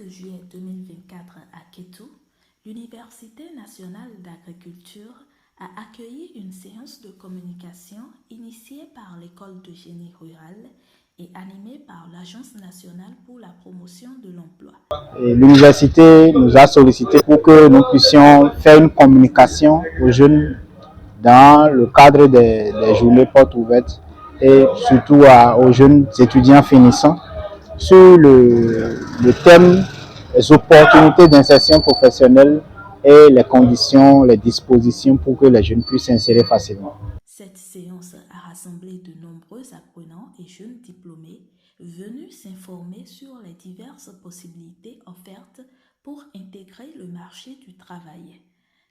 juillet 2024 à Kétou, l'Université nationale d'agriculture a accueilli une séance de communication initiée par l'École de génie rural et animée par l'Agence nationale pour la promotion de l'emploi. L'université nous a sollicité pour que nous puissions faire une communication aux jeunes dans le cadre des journées portes ouvertes et surtout aux jeunes étudiants finissants sur le thème des opportunités d'insertion professionnelle et les conditions, les dispositions pour que les jeunes puissent s'insérer facilement. Cette séance a rassemblé de nombreux apprenants et jeunes diplômés venus s'informer sur les diverses possibilités offertes pour intégrer le marché du travail.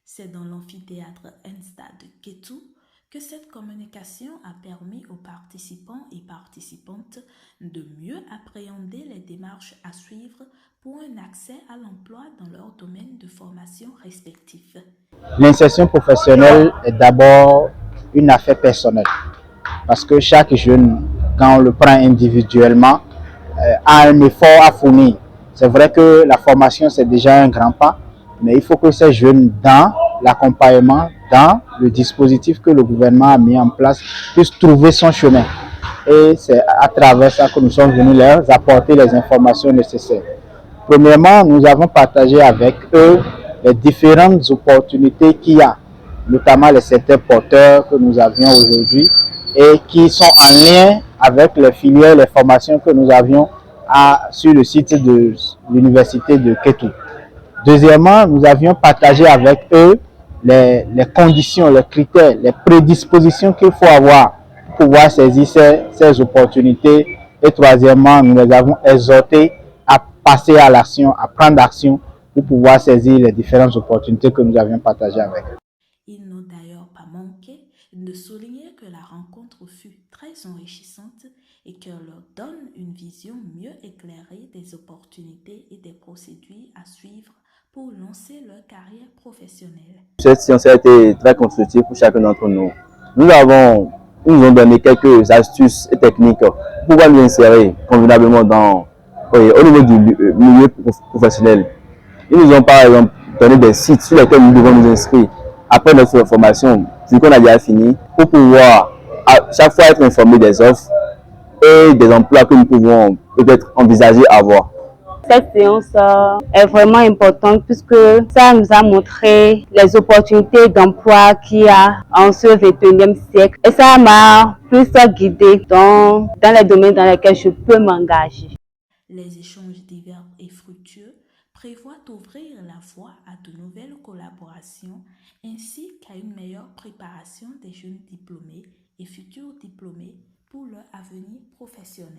C'est dans l'amphithéâtre ENSTA de Kétou que cette communication a permis aux participants et participantes de mieux appréhender les démarches à suivre pour un accès à l'emploi dans leur domaine de formation respectif. L'insertion professionnelle est d'abord une affaire personnelle parce que chaque jeune, quand on le prend individuellement, a un effort à fournir. C'est vrai que la formation, c'est déjà un grand pas, mais il faut que ces jeunes, dans l'accompagnement, dans le dispositif que le gouvernement a mis en place, puissent trouver son chemin. Et c'est à travers ça que nous sommes venus leur apporter les informations nécessaires. Premièrement, nous avons partagé avec eux les différentes opportunités qu'il y a, notamment les secteurs porteurs que nous avions aujourd'hui et qui sont en lien avec les filières, les formations que nous avions sur le site de l'université de Kétou. Deuxièmement, nous avions partagé avec eux les conditions, les critères, les prédispositions qu'il faut avoir pour pouvoir saisir ces opportunités. Et troisièmement, nous les avons exhortés à passer à l'action, à prendre action pour pouvoir saisir les différentes opportunités que nous avions partagées avec eux. Ils n'ont d'ailleurs pas manqué de souligner que la rencontre fut très enrichissante et qu'elle leur donne une vision mieux éclairée des opportunités et des procédures à suivre pour lancer leur carrière professionnelle. Cette séance a été très constructive pour chacun d'entre nous. Ils nous ont donné quelques astuces et techniques pour pouvoir nous insérer convenablement au niveau du milieu professionnel. Ils nous ont par exemple donné des sites sur lesquels nous devons nous inscrire après notre formation, vu qu'on a déjà fini, pour pouvoir à chaque fois être informés des offres et des emplois que nous pouvons peut-être envisager avoir. Cette séance est vraiment importante puisque ça nous a montré les opportunités d'emploi qu'il y a en ce 21e siècle. Et ça m'a plus guidée dans les domaines dans lesquels je peux m'engager. Les échanges divers et fructueux prévoient d'ouvrir la voie à de nouvelles collaborations ainsi qu'à une meilleure préparation des jeunes diplômés et futurs diplômés pour leur avenir professionnel.